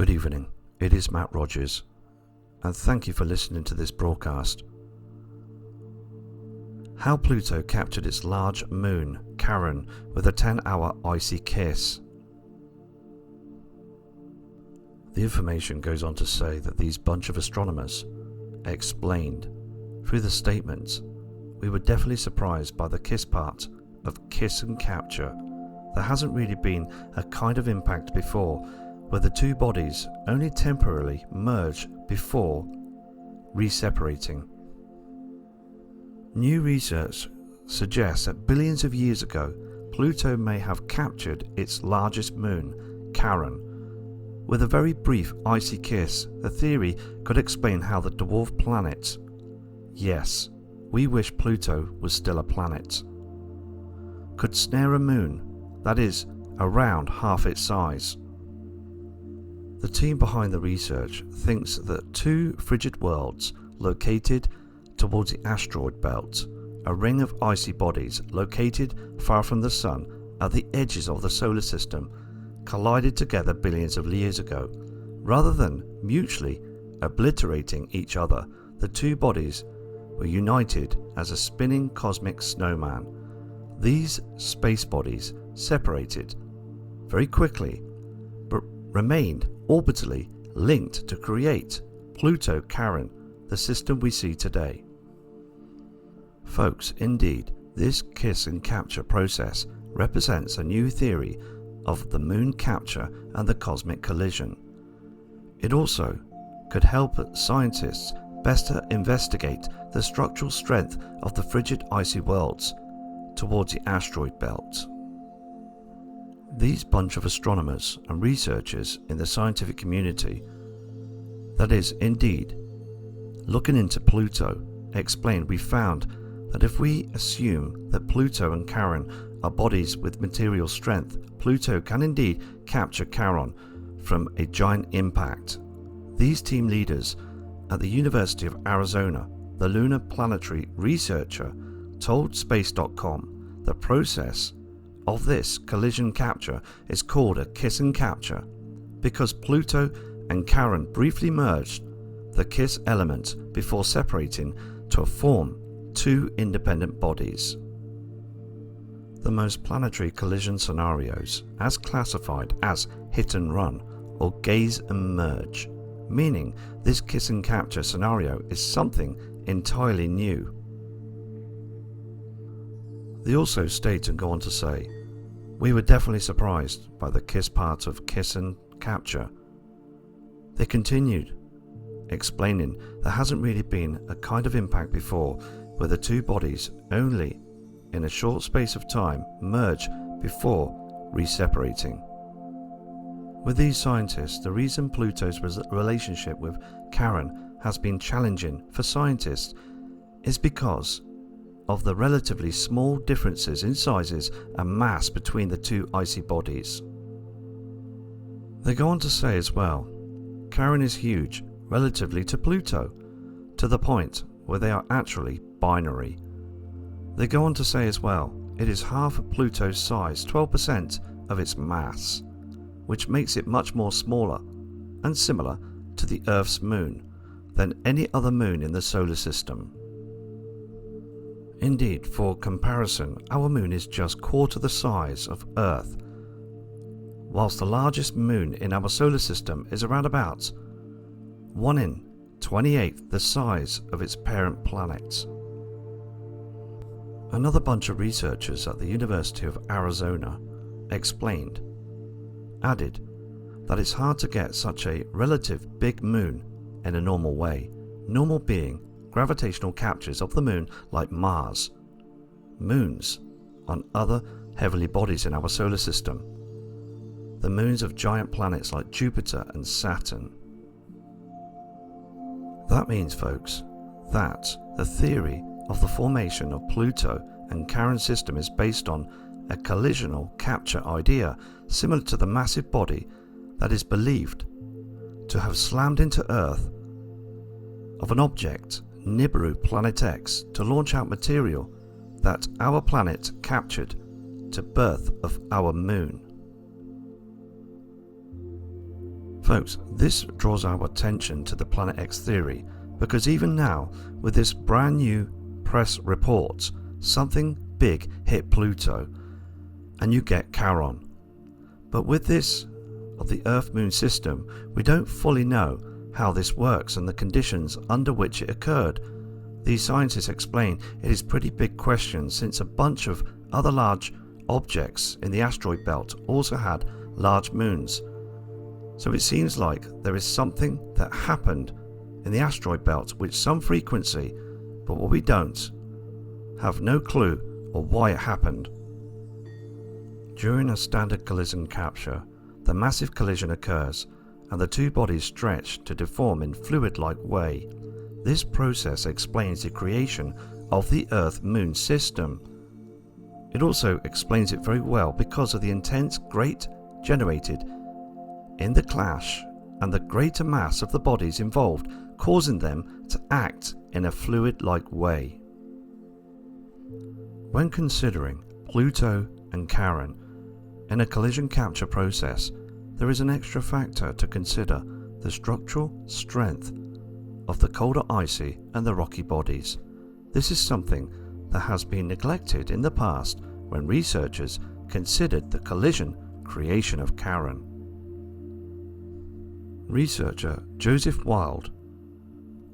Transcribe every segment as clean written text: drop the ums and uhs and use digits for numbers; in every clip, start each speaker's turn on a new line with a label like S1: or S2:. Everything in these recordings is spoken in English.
S1: Good evening, it is Matt Rogers, and thank you for listening to this broadcast. How Pluto captured its large moon, Charon, with a 10-hour icy kiss. The information goes on to say that these bunch of astronomers explained through the statements, we were definitely surprised by the kiss part of kiss and capture. There hasn't really been a kind of impact before, where the two bodies only temporarily merge before re-separating. New research suggests that billions of years ago, Pluto may have captured its largest moon, Charon. With a very brief icy kiss, the theory could explain how the dwarf planet, yes, we wish Pluto was still a planet, could snare a moon that is around half its size. The team behind the research thinks that two frigid worlds located towards the asteroid belt, a ring of icy bodies located far from the Sun at the edges of the solar system, collided together billions of years ago. Rather than mutually obliterating each other, the two bodies were united as a spinning cosmic snowman. These space bodies separated very quickly, but remained orbitally linked to create Pluto-Charon, the system we see today. Folks, indeed, this kiss and capture process represents a new theory of the moon capture and the cosmic collision. It also could help scientists better investigate the structural strength of the frigid icy worlds towards the asteroid belt. These bunch of astronomers and researchers in the scientific community, that is, indeed, looking into Pluto, explained we found that if we assume that Pluto and Charon are bodies with material strength, Pluto can indeed capture Charon from a giant impact. These team leaders at the University of Arizona, the lunar planetary researcher, told Space.com the process of this collision capture is called a kiss and capture because Pluto and Charon briefly merged the kiss element before separating to form two independent bodies. The most planetary collision scenarios as classified as hit and run or gaze and merge, meaning this kiss and capture scenario is something entirely new. They also state and go on to say, we were definitely surprised by the kiss part of kiss and capture. They continued, explaining there hasn't really been a kind of impact before where the two bodies only in a short space of time merge before re-separating. With these scientists, the reason Pluto's relationship with Charon has been challenging for scientists is because of the relatively small differences in sizes and mass between the two icy bodies. They go on to say as well, Charon is huge relatively to Pluto, to the point where they are actually binary. They go on to say as well, it is half of Pluto's size, 12% of its mass, which makes it much more smaller and similar to the Earth's moon than any other moon in the solar system. Indeed, for comparison, our moon is just quarter the size of Earth, whilst the largest moon in our solar system is around about 1 in 28th the size of its parent planet. Another bunch of researchers at the University of Arizona added that it's hard to get such a relative big moon in a normal way, normal being gravitational captures of the moon like Mars, moons on other heavenly bodies in our solar system, the moons of giant planets like Jupiter and Saturn. That means, folks, that the theory of the formation of Pluto and Charon system is based on a collisional capture idea similar to the massive body that is believed to have slammed into Earth of an object, Nibiru Planet X, to launch out material that our planet captured to birth of our moon. Folks, this draws our attention to the Planet X theory because even now, with this brand new press report, something big hit Pluto and you get Charon. But with this of the Earth-Moon system, we don't fully know how this works and the conditions under which it occurred. These scientists explain it is a pretty big question since a bunch of other large objects in the asteroid belt also had large moons. So it seems like there is something that happened in the asteroid belt with some frequency, but what we don't have no clue of why it happened. During a standard collision capture, the massive collision occurs and the two bodies stretch to deform in fluid-like way. This process explains the creation of the Earth-Moon system. It also explains it very well because of the intense rate generated in the clash and the greater mass of the bodies involved, causing them to act in a fluid-like way. When considering Pluto and Charon in a collision capture process, there is an extra factor to consider: the structural strength of the colder icy and the rocky bodies. This is something that has been neglected in the past when researchers considered the collision creation of Charon. Researcher Joseph Wild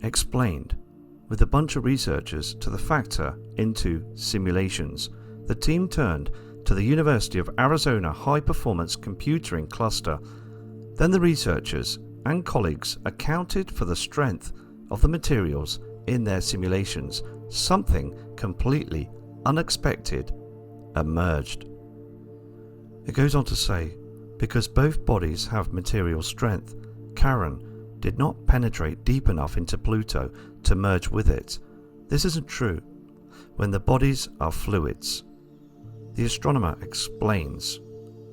S1: explained with a bunch of researchers to the factor into simulations. The team turned to the University of Arizona High Performance Computing Cluster. Then the researchers and colleagues accounted for the strength of the materials in their simulations. Something completely unexpected emerged. It goes on to say, because both bodies have material strength, Charon did not penetrate deep enough into Pluto to merge with it. This isn't true when the bodies are fluids. The astronomer explains,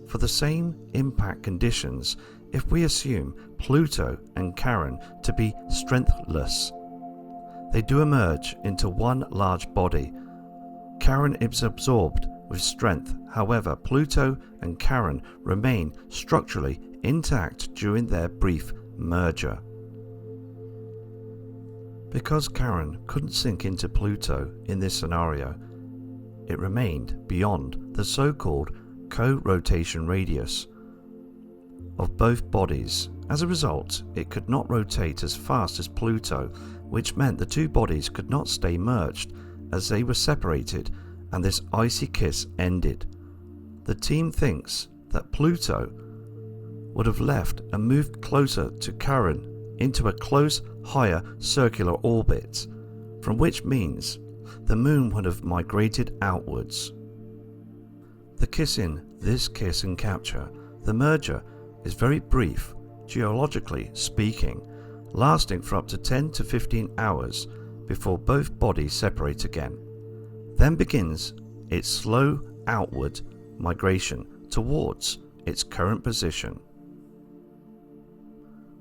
S1: for the same impact conditions, if we assume Pluto and Charon to be strengthless, they do emerge into one large body. Charon is absorbed with strength. However, Pluto and Charon remain structurally intact during their brief merger. Because Charon couldn't sink into Pluto in this scenario, it remained beyond the so-called co-rotation radius of both bodies. As a result, it could not rotate as fast as Pluto, which meant the two bodies could not stay merged as they were separated, and this icy kiss ended. The team thinks that Pluto would have left and moved closer to Charon into a close, higher circular orbit, from which means the moon would have migrated outwards. The kiss in this kiss and capture, the merger, is very brief, geologically speaking, lasting for up to 10 to 15 hours before both bodies separate again. Then begins its slow outward migration towards its current position.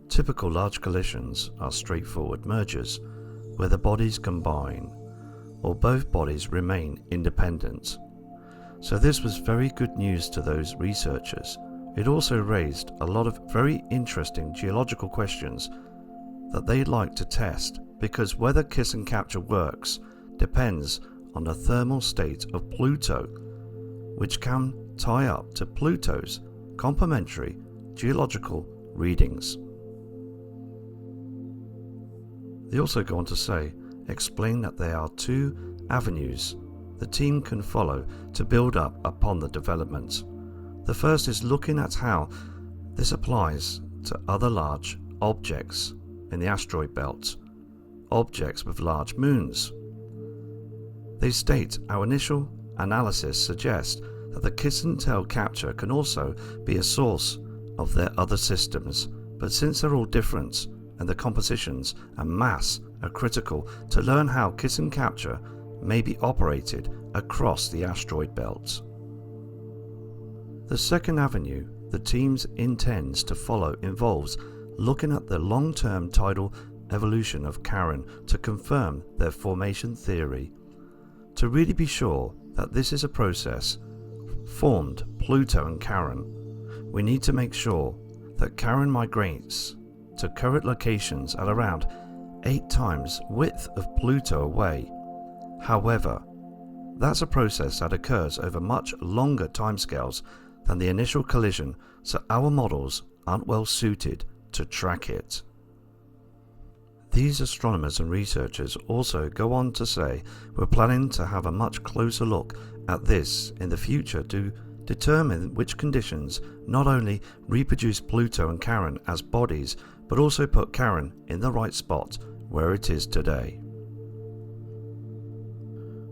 S1: Typical large collisions are straightforward mergers, where the bodies combine, or both bodies remain independent. So this was very good news to those researchers. It also raised a lot of very interesting geological questions that they'd like to test, because whether kiss and capture works depends on the thermal state of Pluto, which can tie up to Pluto's complementary geological readings. They also go on to explain that there are two avenues the team can follow to build up upon the development. The first is looking at how this applies to other large objects in the asteroid belt, objects with large moons. They state our initial analysis suggests that the kiss and tell capture can also be a source of their other systems, but since they're all different and the compositions and mass are critical to learn how kiss and capture may be operated across the asteroid belt. The second avenue the team intends to follow involves looking at the long-term tidal evolution of Charon to confirm their formation theory. To really be sure that this is a process formed Pluto and Charon, we need to make sure that Charon migrates to current locations at around 8 times width of Pluto away. However, that's a process that occurs over much longer timescales than the initial collision, so our models aren't well suited to track it. These astronomers and researchers also go on to say we're planning to have a much closer look at this in the future to determine which conditions not only reproduce Pluto and Charon as bodies, but also put Charon in the right spot where it is today.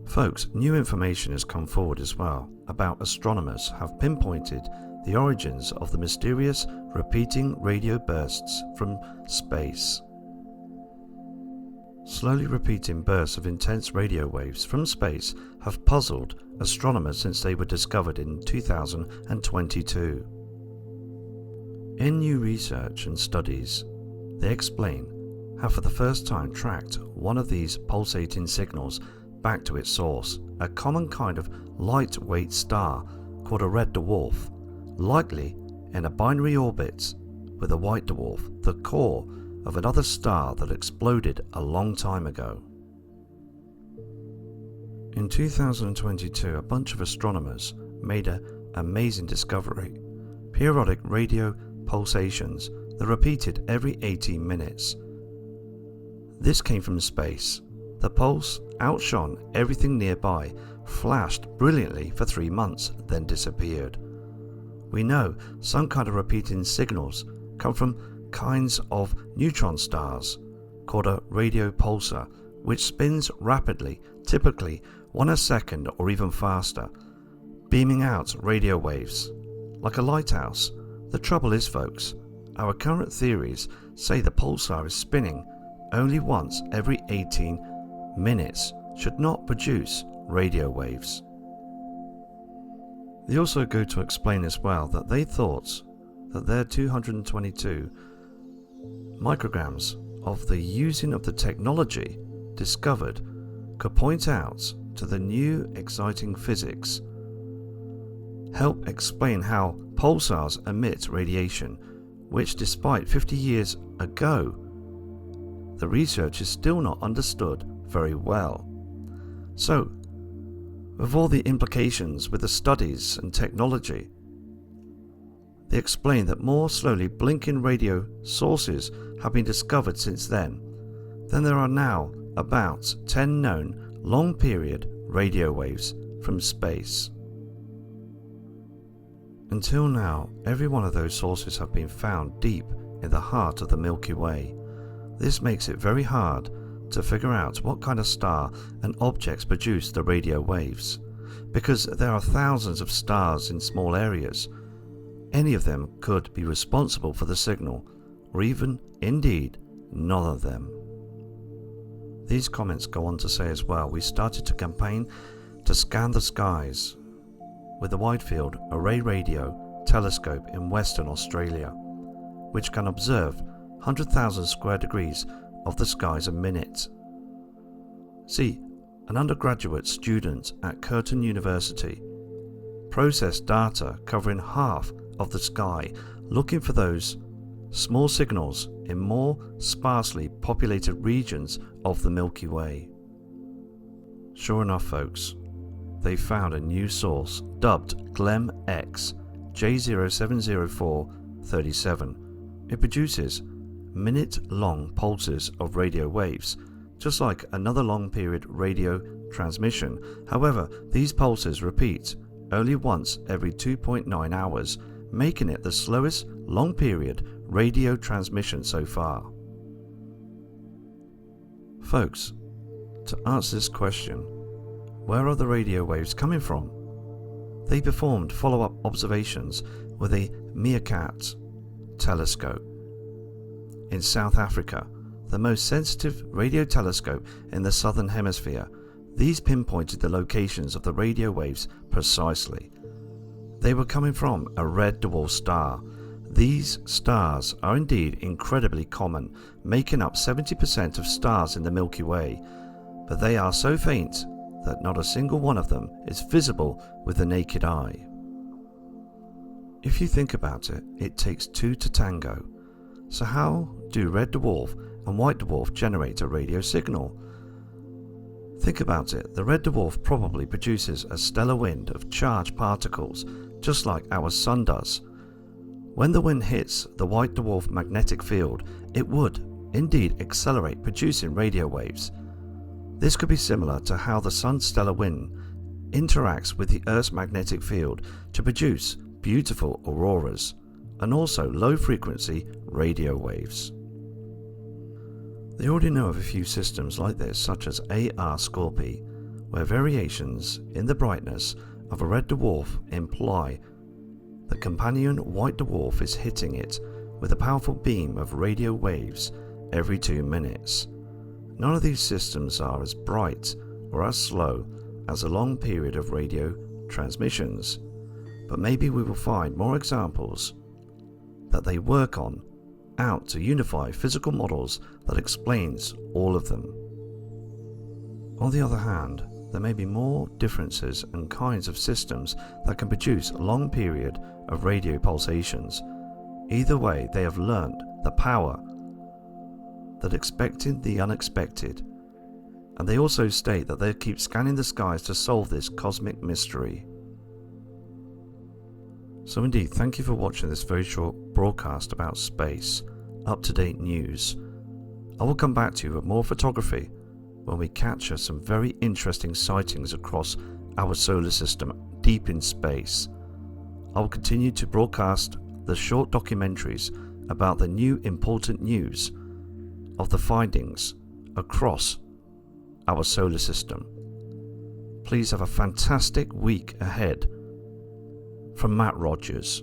S1: Folks, new information has come forward as well about astronomers have pinpointed the origins of the mysterious repeating radio bursts from space. Slowly repeating bursts of intense radio waves from space have puzzled astronomers since they were discovered in 2022. In new research and studies, they explain how for the first time tracked one of these pulsating signals back to its source, a common kind of lightweight star called a red dwarf, likely in a binary orbit with a white dwarf, the core of another star that exploded a long time ago. In 2022, a bunch of astronomers made an amazing discovery: periodic radio pulsations that repeated every 18 minutes. This came from space. The pulse outshone everything nearby, flashed brilliantly for 3 months, then disappeared. We know some kind of repeating signals come from kinds of neutron stars called a radio pulsar, which spins rapidly, typically 1 a second or even faster, beaming out radio waves like a lighthouse. The trouble is, folks, our current theories say the pulsar is spinning only once every 18 minutes, should not produce radio waves. They also go to explain as well that they thought that their 222 micrograms of the using of the technology discovered could point out to the new exciting physics, help explain how pulsars emit radiation, which despite 50 years ago, the research is still not understood very well. So, with all the implications with the studies and technology, they explain that more slowly blinking radio sources have been discovered since then. Then there are now about 10 known long-period radio waves from space. Until now, every one of those sources have been found deep in the heart of the Milky Way. This makes it very hard to figure out what kind of star and objects produce the radio waves, because there are thousands of stars in small areas. Any of them could be responsible for the signal, or even, indeed, none of them. These comments go on to say as well, we started to campaign to scan the skies with the Wide Field Array Radio telescope in Western Australia, which can observe 100,000 square degrees of the skies a minute. See, an undergraduate student at Curtin University processed data covering half of the sky, looking for those small signals in more sparsely populated regions of the Milky Way. Sure enough, folks, they found a new source dubbed GLEM X J070437. It produces minute-long pulses of radio waves, just like another long-period radio transmission. However, these pulses repeat only once every 2.9 hours, making it the slowest long-period radio transmission so far. Folks, to answer this question, where are the radio waves coming from? They performed follow-up observations with a Meerkat telescope in South Africa, the most sensitive radio telescope in the southern hemisphere. These pinpointed the locations of the radio waves precisely. They were coming from a red dwarf star. These stars are indeed incredibly common, making up 70% of stars in the Milky Way, but they are so faint that not a single one of them is visible with the naked eye. If you think about it, it takes two to tango. So how do red dwarf and white dwarf generate a radio signal? Think about it, the red dwarf probably produces a stellar wind of charged particles, just like our sun does. When the wind hits the white dwarf magnetic field, it would indeed accelerate, producing radio waves. This could be similar to how the sun's stellar wind interacts with the Earth's magnetic field to produce beautiful auroras and also low-frequency radio waves. They already know of a few systems like this, such as AR Scorpii, where variations in the brightness of a red dwarf imply the companion white dwarf is hitting it with a powerful beam of radio waves every 2 minutes. None of these systems are as bright or as slow as a long period of radio transmissions, but maybe we will find more examples that they work on out to unify physical models that explains all of them. On the other hand, there may be more differences and kinds of systems that can produce a long period of radio pulsations. Either way, they have learned the power that expecting the unexpected, and they also state that they keep scanning the skies to solve this cosmic mystery. So indeed, thank you for watching this very short broadcast about space, up-to-date news. I will come back to you with more photography when we capture some very interesting sightings across our solar system deep in space. I will continue to broadcast the short documentaries about the new important news of the findings across our solar system. Please have a fantastic week ahead. From Matt Rogers.